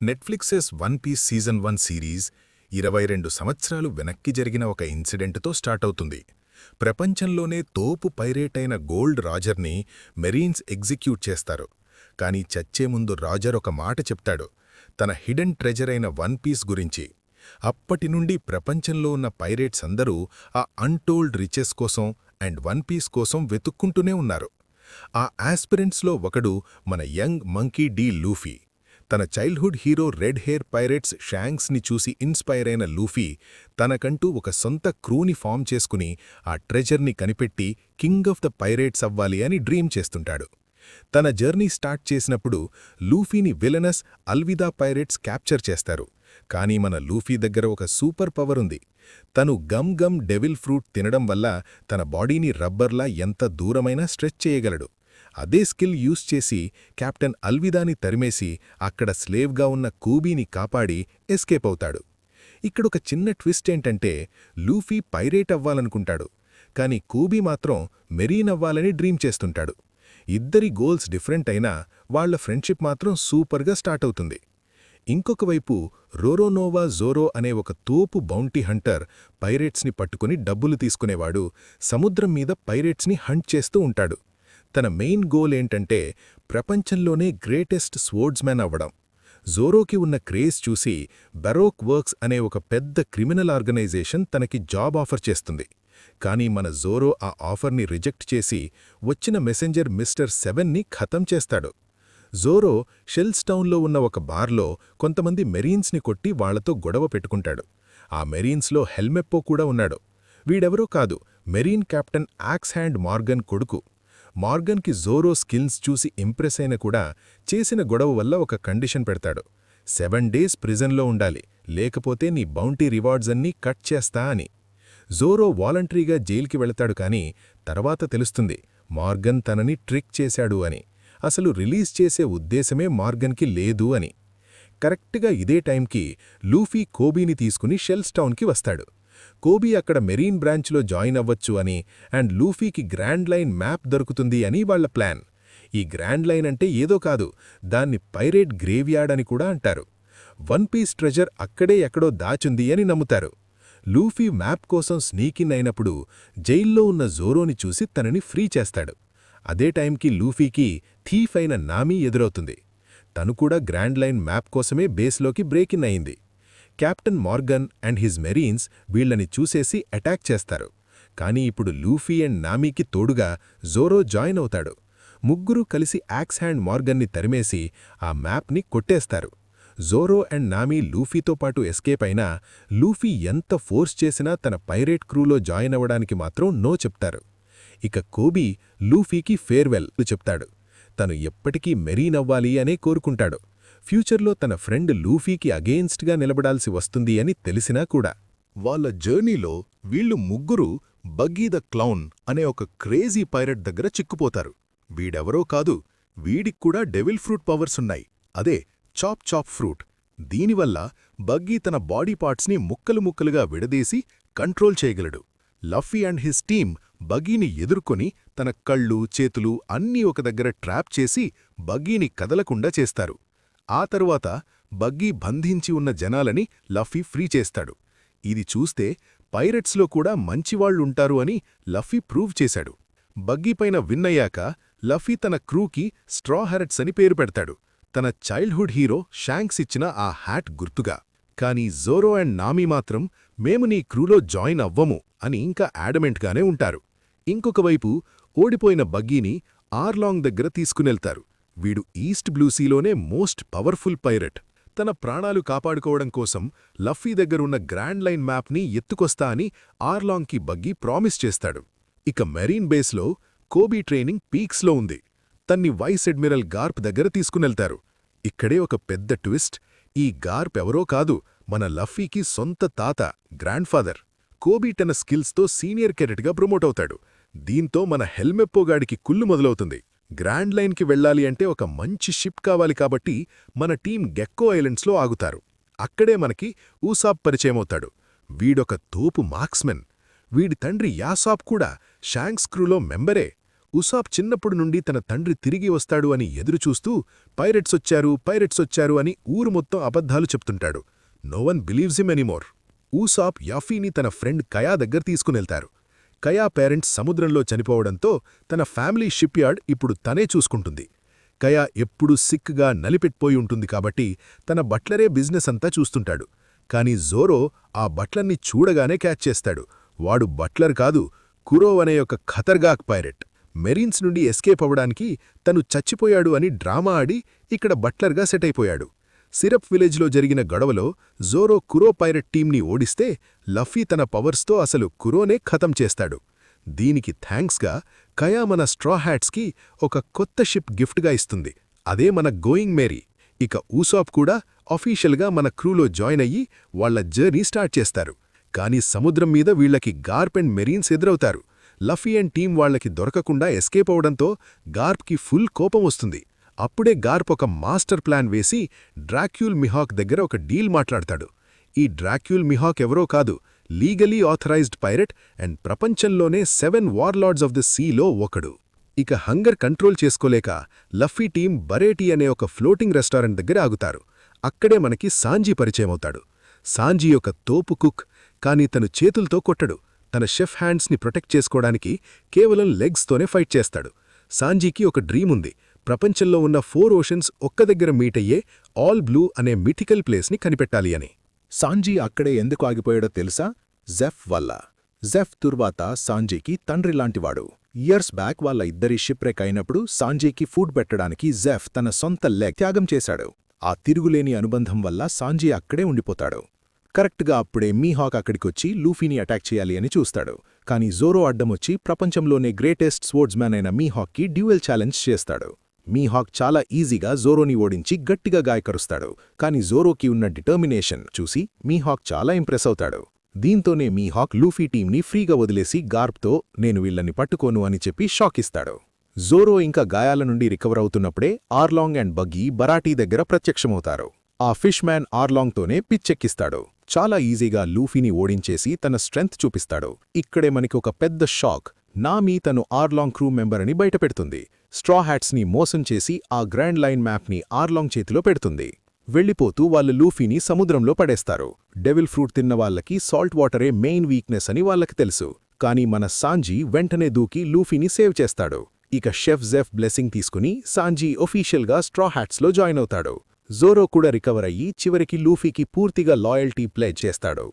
నెట్ఫ్లిక్సెస్ one piece season 1 series 22 సంవత్సరాలు వెనక్కి జరిగిన ఒక ఇన్సిడెంట్తో స్టార్ట్ అవుతుంది. ప్రపంచంలోనే తోపు పైరేట్ అయిన గోల్డ్ రాజర్ని మెరీన్స్ ఎగ్జిక్యూట్ చేస్తారు. కానీ చచ్చే ముందు రాజర్ ఒక మాట చెప్తాడు, తన హిడెన్ ట్రెజర్ అయిన వన్ పీస్ గురించి. అప్పటినుండి ప్రపంచంలో ఉన్న పైరేట్స్ అందరూ ఆ అన్టోల్డ్ రిచెస్ కోసం అండ్ వన్ పీస్ కోసం వెతుక్కుంటూనే ఉన్నారు. ఆ ఆస్పిరెంట్స్లో ఒకడు మన యంగ్ మంకీ డి లూఫీ. తన childhood hero red hair pirates షాంక్స్ని చూసి ఇన్స్పైర్ అయిన లూఫీ తనకంటూ ఒక సొంత క్రూని ఫామ్ చేసుకుని ఆ ట్రెజర్ని కనిపెట్టి కింగ్ ఆఫ్ ద పైరేట్స్ అవ్వాలి అని డ్రీమ్ చేస్తుంటాడు. తన జర్నీ స్టార్ట్ చేసినప్పుడు లూఫీని విలనస్ అల్విదా పైరేట్స్ క్యాప్చర్ చేస్తారు. కానీ మన లూఫీ దగ్గర ఒక సూపర్ పవర్ ఉంది. తను గమ్ గమ్ డెవిల్ ఫ్రూట్ తినడం వల్ల తన బాడీని రబ్బర్లా ఎంత దూరమైనా స్ట్రెచ్ చేయగలడు. అదే స్కిల్ యూస్ చేసి కెప్టెన్ అల్విదాని తరిమేసి అక్కడ స్లేవ్గా ఉన్న కూబీని కాపాడి ఎస్కేప్ అవుతాడు. ఇక్కడొక చిన్న ట్విస్ట్ ఏంటంటే లూఫీ పైరేట్ అవ్వాలనుకుంటాడు, కానీ కూబీ మాత్రం మెరీన్ అవ్వాలని డ్రీమ్ చేస్తుంటాడు. ఇద్దరి గోల్స్ డిఫరెంట్ అయినా వాళ్ల ఫ్రెండ్షిప్ మాత్రం సూపర్గా స్టార్ట్ అవుతుంది. ఇంకొక వైపు రోరోనోవా జోరో అనే ఒక తోపు బౌంటీ హంటర్ పైరేట్స్ని పట్టుకుని డబ్బులు తీసుకునేవాడు సముద్రం మీద పైరేట్స్ని హంట్ చేస్తూ ఉంటాడు. తన మెయిన్ గోల్ ఏంటంటే ప్రపంచంలోనే గ్రేటెస్ట్ స్వోర్డ్స్మెన్ అవ్వడం. జోరోకి ఉన్న క్రేజ్ చూసి బరోక్ వర్క్స్ అనే ఒక పెద్ద క్రిమినల్ ఆర్గనైజేషన్ తనకి జాబ్ ఆఫర్ చేస్తుంది. కానీ మన జోరో ఆ ఆఫర్ని రిజెక్ట్ చేసి వచ్చిన మెసెంజర్ మిస్టర్ 7ని ఖతం చేస్తాడు. జోరో షెల్స్ టౌన్లో ఉన్న ఒక బార్లో కొంతమంది మెరీన్స్ని కొట్టి వాళ్లతో గొడవ పెట్టుకుంటాడు. ఆ మెరీన్స్లో హెల్మెప్పో కూడా ఉన్నాడు. వీడెవరో కాదు, marine captain axe hand Morgan కొడుకు. మార్గన్కి జోరో స్కిల్స్ చూసి ఇంప్రెస్ అయిన కూడా చేసిన గొడవ వల్ల ఒక కండిషన్ పెడతాడు, 7 డేస్ ప్రిజన్లో ఉండాలి, లేకపోతే నీ బౌంటీ రివార్డ్స్ అన్నీ కట్ చేస్తా అని. జోరో వాలంటరీగా జైలుకి వెళతాడు. కానీ తర్వాత తెలుస్తుంది మార్గన్ తనని ట్రిక్ చేశాడు అని. అసలు రిలీజ్ చేసే ఉద్దేశమే మార్గన్కి లేదు అని. కరెక్ట్గా ఇదే టైంకి లూఫీ కోబీని తీసుకుని షెల్స్ టౌన్కి వస్తాడు. కోబీ అక్కడ మెరీన్ బ్రాంచ్లో జాయిన్ అవ్వచ్చు అని అండ్ లూఫీకి గ్రాండ్ లైన్ మ్యాప్ దొరుకుతుంది అని వాళ్ల ప్లాన్. ఈ గ్రాండ్ లైన్ అంటే ఏదో కాదు, దాన్ని పైరేట్ గ్రేవ్యార్డ్ అని కూడా అంటారు. వన్ పీస్ ట్రెజర్ అక్కడే ఎక్కడో దాచుంది అని నమ్ముతారు. లూఫీ మ్యాప్ కోసం స్నీకిన్ అయినప్పుడు జైల్లో ఉన్న జోరోని చూసి తనని ఫ్రీ చేస్తాడు. అదే టైంకి లూఫీకి థీఫ్ అయిన నామీ ఎదురవుతుంది. తను కూడా గ్రాండ్ లైన్ మ్యాప్ కోసమే బేస్లోకి బ్రేకిన్ అయింది. కెప్టెన్ మార్గన్ అండ్ హిజ్ మెరీన్స్ వీళ్లని చూసేసి అటాక్ చేస్తారు. కానీ ఇప్పుడు లూఫీ అండ్ నామీకి తోడుగా జోరో జాయిన్ అవుతాడు. ముగ్గురూ కలిసి యాక్స్ హ్యాండ్ మార్గన్ని తరిమేసి ఆ మ్యాప్ని కొట్టేస్తారు. జోరో అండ్ నామీ లూఫీతో పాటు ఎస్కేప్ అయినా లూఫీ ఎంత ఫోర్స్ చేసినా తన పైరేట్ క్రూలో జాయిన్ అవ్వడానికి మాత్రం నో చెప్తారు. ఇక కోబీ లూఫీకి ఫేర్వెల్ చెప్తాడు. తను ఎప్పటికీ మెరీన్ అవ్వాలి అనే కోరుకుంటాడు. ఫ్యూచర్లో తన ఫ్రెండ్ లూఫీకి అగెయిన్స్ట్గా నిలబడాల్సి వస్తుంది అని తెలిసినా కూడా. వాళ్ళ జర్నీలో వీళ్ళు ముగ్గురు బగ్గీ ద క్లౌన్ అనే ఒక క్రేజీ పైరట్ దగ్గర చిక్కుపోతారు. వీడెవరో కాదు, వీడిక్కూడా డెవిల్ ఫ్రూట్ పవర్సున్నాయి. అదే చాప్ చాప్ ఫ్రూట్. దీనివల్ల బగ్గీ తన బాడీ పార్ట్స్ని ముక్కలు ముక్కలుగా విడదీసి కంట్రోల్ చేయగలడు. లఫీ అండ్ హిస్ టీమ్ బగ్గీని ఎదుర్కొని తన కళ్ళు చేతులు అన్నీ ఒక దగ్గర ట్రాప్ చేసి బగ్గీని కదలకుండా చేస్తారు. ఆ తరువాత బగ్గీ బంధించి ఉన్న జనాలని లఫీ ఫ్రీ చేస్తాడు. ఇది చూస్తే పైరట్స్లో కూడా మంచివాళ్లుంటారు అని లఫీ ప్రూవ్ చేశాడు. బగ్గీపైన విన్నయ్యాక లఫీ తన క్రూకి స్ట్రా హ్యారెట్స్ అని పేరు పెడతాడు, తన చైల్డ్హుడ్ హీరో షాంక్స్ ఇచ్చిన ఆ హ్యాట్ గుర్తుగా. కానీ జోరో అండ్ నామీ మాత్రం మేము నీ క్రూలో జాయిన్ అవ్వము అని ఇంకా యాడమెంట్గానే ఉంటారు. ఇంకొకవైపు ఓడిపోయిన బగ్గీని ఆర్లాంగ్ దగ్గర తీసుకునెళ్తారు. వీడు ఈస్ట్ బ్లూసీలోనే మోస్ట్ పవర్ఫుల్ పైరట్. తన ప్రాణాలు కాపాడుకోవడం కోసం లఫీ దగ్గరున్న గ్రాండ్ లైన్ మ్యాప్ని ఎత్తుకొస్తా అని ఆర్లాంగ్కి బగ్గీ ప్రామిస్ చేస్తాడు. ఇక మెరీన్ బేస్లో కోబీ ట్రైనింగ్ పీక్స్లో ఉంది. తన్ని వైస్ అడ్మిరల్ గార్ప్ దగ్గర తీసుకునెళ్తారు. ఇక్కడే ఒక పెద్ద ట్విస్ట్. ఈ గార్ప్ ఎవరో కాదు, మన లఫీకి సొంత తాత, గ్రాండ్ ఫాదర్. కోబీ తన స్కిల్స్తో సీనియర్ కెడెట్గా ప్రమోట్ అవుతాడు. దీంతో మన హెల్మెప్పోగాడికి కుళ్ళు మొదలవుతుంది. గ్రాండ్ లైన్కి వెళ్లాలి అంటే ఒక మంచి షిప్ కావాలి కాబట్టి మన టీం గెక్కో ఐలాండ్స్లో ఆగుతారు. అక్కడే మనకి ఊసాప్ పరిచయమవుతాడు. వీడొక తోపు మార్క్స్మెన్. వీడి తండ్రి యాసాప్ కూడా షాంక్స్ క్రూలో మెంబరే. ఉసాప్ చిన్నప్పుడు నుండి తన తండ్రి తిరిగి వస్తాడు అని ఎదురుచూస్తూ పైరెట్సొచ్చారు అని ఊరు మొత్తం అబద్ధాలు చెప్తుంటాడు. No one believes him anymore. Usopp యాఫీని తన ఫ్రెండ్ కయా దగ్గర తీసుకునెళ్తారు. కయా పేరెంట్స్ సముద్రంలో చనిపోవడంతో తన ఫ్యామిలీ షిప్యార్డ్ ఇప్పుడు తనే చూసుకుంటుంది. కయా ఎప్పుడూ సిక్గా నలిపెట్పోయి ఉంటుంది కాబట్టి తన బట్లరే బిజినెస్ అంతా చూస్తుంటాడు. కాని జోరో ఆ బట్లర్ని చూడగానే క్యాచ్ చేస్తాడు. వాడు బట్లర్ కాదు, కురో అనే ఒక ఖతర్గాక్ పైరెట్. మెరీన్స్ నుండి ఎస్కేప్ అవ్వడానికి తను చచ్చిపోయాడు అని డ్రామా ఆడి ఇక్కడ బట్లర్గా సెట్ అయిపోయాడు. సిరప్ విలేజ్లో జరిగిన గొడవలో జోరో కురో పైరెట్ టీంని ఓడిస్తే లఫీ తన పవర్స్తో అసలు కురోనే ఖతం చేస్తాడు. దీనికి థ్యాంక్స్గా కయా మన స్ట్రా హ్యాట్స్కి ఒక కొత్త షిప్ గిఫ్ట్గా ఇస్తుంది. అదే మన గోయింగ్ మేరీ. ఇక ఊసాప్ కూడా అఫీషియల్గా మన క్రూలో జాయిన్ అయ్యి వాళ్ల జర్నీ స్టార్ట్ చేస్తారు. కానీ సముద్రం మీద వీళ్లకి గార్ప్ అండ్ మెరీన్స్ ఎదురవుతారు. లఫీ అండ్ టీం వాళ్లకి దొరకకుండా ఎస్కేప్ అవడంతో గార్ప్కి ఫుల్ కోపం వస్తుంది. అప్పుడే గార్ప్ ఒక మాస్టర్ ప్లాన్ వేసి డ్రాక్యూల్ మిహాక్ దగ్గర ఒక డీల్ మాట్లాడతాడు. ఈ డ్రాక్యూల్ మిహాక్ ఎవరో కాదు, లీగలీ ఆథరైజ్డ్ పైరెట్ అండ్ ప్రపంచంలోనే 7 వార్లార్డ్స్ ఆఫ్ ది సీలో ఒకడు. ఇక హంగర్ కంట్రోల్ చేసుకోలేక లఫీ టీం బరేటీ అనే ఒక ఫ్లోటింగ్ రెస్టారెంట్ దగ్గర ఆగుతారు. అక్కడే మనకి సాంజీ పరిచయమవుతాడు. సాంజీ ఒక తోపు కుక్, కానీ తను చేతులతో కొట్టడు. తన షెఫ్ హ్యాండ్స్ని ప్రొటెక్ట్ చేసుకోవడానికి కేవలం లెగ్స్తోనే ఫైట్ చేస్తాడు. సాంజీకి ఒక డ్రీమ్ ఉంది. ప్రపంచంలో ఉన్న 4 ఓషన్స్ ఒక్క దగ్గర మీటయ్యే ఆల్ బ్లూ అనే మిథికల్ ప్లేస్ని కనిపెట్టాలి అని. సాంజీ అక్కడే ఎందుకు ఆగిపోయాడో తెలుసా? జెఫ్ వల్ల. జెఫ్ తుర్వాత సాంజీకి తండ్రిలాంటివాడు. ఇయర్స్ బ్యాక్ వాళ్ళ ఇద్దరి షిప్రెక్ అయినప్పుడు సాంజీకి ఫుడ్ పెట్టడానికి జెఫ్ తన సొంత లెగ్ త్యాగం చేశాడు. ఆ తిరుగులేని అనుబంధం వల్ల సాంజీ అక్కడే ఉండిపోతాడు. కరెక్ట్గా అప్పుడే మీహాక్ అక్కడికొచ్చి లూఫీని అటాక్ చేయాలి అని చూస్తాడు. కానీ జోరో అడ్డమొచ్చి ప్రపంచంలోనే గ్రేటెస్ట్ స్పోర్ట్స్మ్యాన్ అయిన మీహాక్కి డ్యూయల్ ఛాలెంజ్ చేస్తాడు. మీహాక్ చాలా ఈజీగా జోరోని ఓడించి గట్టిగా గాయకరుస్తాడు. కానీ జోరోకి ఉన్న డిటర్మినేషన్ చూసి మీహాక్ చాలా ఇంప్రెస్ అవుతాడు. దీంతోనే మీహాక్ లూఫీ టీంని ఫ్రీగా వదిలేసి గార్ప్తో నేను వీళ్ళని పట్టుకోను అని చెప్పి షాక్ ఇస్తాడు. జోరో ఇంకా గాయాల నుండి రికవర్ అవుతున్నప్పుడే ఆర్లాంగ్ అండ్ బగ్గీ బరాటీ దగ్గర ప్రత్యక్షమవుతారు. ఆ ఫిష్ మ్యాన్ ఆర్లాంగ్తోనే పిచ్చెక్కిస్తాడు. చాలా ఈజీగా లూఫీని ఓడించేసి తన స్ట్రెంగ్త్ చూపిస్తాడు. ఇక్కడే మనకి ఒక పెద్ద షాక్. నామీ తను ఆర్లాంగ్ క్రూ మెంబర్ అని బయటపెడుతుంది. స్ట్రా హ్యాట్స్ని మోసం చేసి ఆ గ్రాండ్ లైన్ మ్యాప్ని ఆర్లాంగ్ చేతిలో పెడుతుంది. వెళ్లిపోతూ వాళ్ళు లూఫీని సముద్రంలో పడేస్తారు. డెవిల్ ఫ్రూట్ తిన్న వాళ్లకి సాల్ట్ వాటరే మెయిన్ వీక్నెస్ అని వాళ్లకి తెలుసు. కానీ మన సాంజీ వెంటనే దూకి లూఫీని సేవ్ చేస్తాడు. ఇక షెఫ్ జెఫ్ బ్లెస్సింగ్ తీసుకుని సాంజీ ఒఫీషియల్గా స్ట్రా హ్యాట్స్లో జాయిన్ అవుతాడు. జోరో కూడా రికవర్ అయ్యి చివరికి లూఫీకి పూర్తిగా లాయల్టీ ప్లెజ్ చేస్తాడు.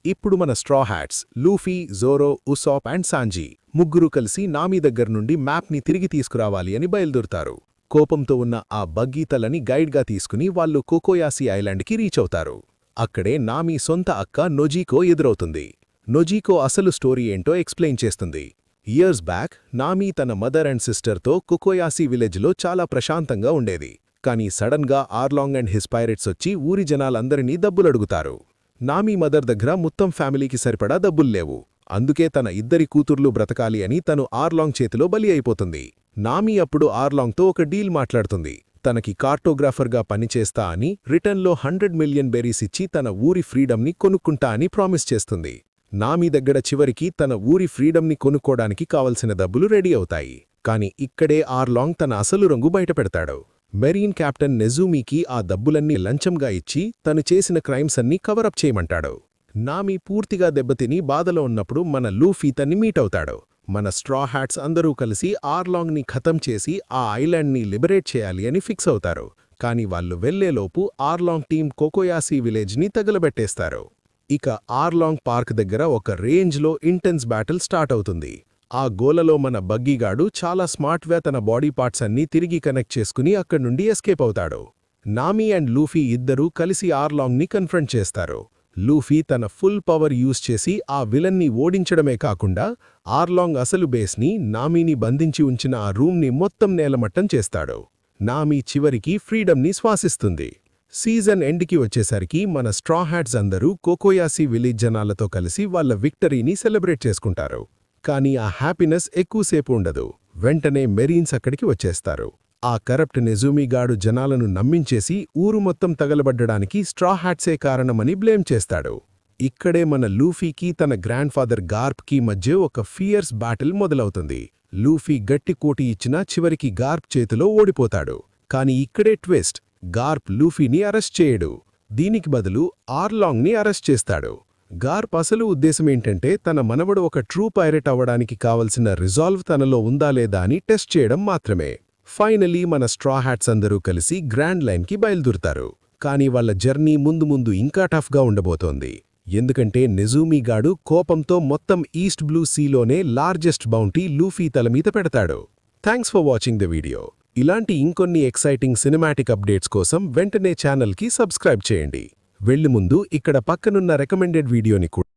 ఇప్పుడు మన straw hats Luffy, Zoro, Usopp and Sanji ముగ్గురు కలిసి నామీ దగ్గర్నుండి మ్యాప్ని తిరిగి తీసుకురావాలి అని బయలుదేరుతారు. కోపంతో ఉన్న ఆ బగ్గీ తలని గైడ్గా తీసుకుని వాళ్లు కోకోయాసీ ఐలాండ్కి రీచ్ అవుతారు. అక్కడే నామీ సొంత అక్క నొజీకో ఎదురవుతుంది. నొజీకో అసలు స్టోరీ ఏంటో ఎక్స్ప్లెయిన్ చేస్తుంది. ఇయర్స్ బ్యాక్ నామీ తన మదర్ అండ్ సిస్టర్తో కోకోయాసీ విలేజ్లో చాలా ప్రశాంతంగా ఉండేది. కానీ సడన్గా ఆర్లాంగ్ అండ్ హిస్ పైరెట్స్ వచ్చి ఊరి జనాలందరినీ డబ్బులడుగుతారు. నామీ మదర్ దగ్గర మొత్తం ఫ్యామిలీకి సరిపడా డబ్బుల్లేవు. అందుకే తన ఇద్దరి కూతుర్లు బ్రతకాలి అని తను ఆర్లాంగ్ చేతిలో బలి అయిపోతుంది. నామీ అప్పుడు ఆర్లాంగ్తో ఒక డీల్ మాట్లాడుతుంది. తనకి కార్టోగ్రాఫర్గా పనిచేస్తా అని రిటర్న్లో 100 మిలియన్ బెర్రీస్ ఇచ్చి తన ఊరి ఫ్రీడమ్ని కొనుక్కుంటా అని ప్రామిస్ చేస్తుంది. నామీ దగ్గర చివరికి తన ఊరి ఫ్రీడమ్ని కొనుక్కోడానికి కావలసిన డబ్బులు రెడీ అవుతాయి. కాని ఇక్కడే ఆర్లాంగ్ తన అసలు రంగు బయటపెడతాడు. మెరీన్ కెప్టెన్ నెజూమీకి ఆ డబ్బులన్నీ లంచంగా ఇచ్చి తను చేసిన క్రైమ్స్ అన్నీ కవరప్ చేయమంటాడు. నామీ పూర్తిగా దెబ్బతిని బాధలో ఉన్నప్పుడు మన లూఫీ తన్ని మీట్ అవుతాడు. మన స్ట్రా హ్యాట్స్ అందరూ కలిసి ఆర్లాంగ్ని ఖతం చేసి ఆ ఐలాండ్ని లిబరేట్ చేయాలి అని ఫిక్స్ అవుతారు. కాని వాళ్లు వెళ్లేలోపు ఆర్లాంగ్ టీం కోకోయాసీ విలేజ్ని తగలబెట్టేస్తారు. ఇక ఆర్లాంగ్ పార్క్ దగ్గర ఒక రేంజ్లో ఇంటెన్స్ బ్యాటిల్ స్టార్ట్ అవుతుంది. ఆ గోలలో మన బగ్గీగాడు చాలా స్మార్ట్గా తన బాడీ పార్ట్స్ అన్నీ తిరిగి కనెక్ట్ చేసుకుని అక్కడ్నుండి ఎస్కేప్ అవుతాడు. నామీ అండ్ లూఫీ ఇద్దరూ కలిసి ఆర్లాంగ్ని కన్ఫ్రంట్ చేస్తారు. లూఫీ తన ఫుల్ పవర్ యూజ్ చేసి ఆ విలన్ని ఓడించడమే కాకుండా ఆర్లాంగ్ అసలు బేస్ని నామీని బంధించి ఉంచిన ఆ రూమ్ని మొత్తం నేలమట్టం చేస్తాడు. నామీ చివరికి ఫ్రీడమ్ని శ్వాసిస్తుంది. సీజన్ ఎండ్కి వచ్చేసరికి మన స్ట్రా హ్యాట్స్ అందరూ కోకోయాసీ విలేజ్ జనాలతో కలిసి వాళ్ల విక్టరీని సెలబ్రేట్ చేసుకుంటారు. కానీ ఆ హ్యాపీనెస్ ఎక్కువసేపు ఉండదు. వెంటనే మెరీన్స్ అక్కడికి వచ్చేస్తారు. ఆ కరప్ట్ నెజూమీగాడు జనాలను నమ్మించేసి ఊరు మొత్తం తగలబడ్డడానికి స్ట్రా హ్యాట్సే కారణమని బ్లేమ్ చేస్తాడు. ఇక్కడే మన లూఫీకి తన గ్రాండ్ ఫాదర్ గార్ప్కి మధ్య ఒక ఫియర్స్ బ్యాటిల్ మొదలవుతుంది. లూఫీ గట్టి కోటి ఇచ్చినా చివరికి గార్ప్ చేతిలో ఓడిపోతాడు. కాని ఇక్కడే ట్విస్ట్, గార్ప్ లూఫీని అరెస్ట్ చేయడు. దీనికి బదులు ఆర్లాంగ్ని అరెస్ట్ చేస్తాడు. గార్ప్ అసలు ఉద్దేశమేంటంటే తన మనవడు ఒక ట్రూ పైరెట్ అవ్వడానికి కావలసిన రిజాల్వ్ తనలో ఉందా లేదా అని టెస్ట్ చేయడం మాత్రమే. ఫైనలీ మన స్ట్రా హ్యాట్స్ అందరూ కలిసి గ్రాండ్ లైన్కి బయలుదేరుతారు. కానీ వాళ్ల జర్నీ ముందు ముందు ఇంకా టఫ్గా ఉండబోతోంది. ఎందుకంటే నెజూమీగాడు కోపంతో మొత్తం ఈస్ట్ బ్లూ సీలోనే లార్జెస్ట్ బౌంటీ లూఫీ తలమీద పెడతాడు. Thanks for watching the video. ఇలాంటి ఇంకొన్ని ఎక్సైటింగ్ సినిమాటిక్ అప్డేట్స్ కోసం వెంటనే ఛానల్కి సబ్స్క్రైబ్ చేయండి. వెళ్లి ముందు ఇక్కడ పక్కనున్న రికమెండెడ్ వీడియోని కూడా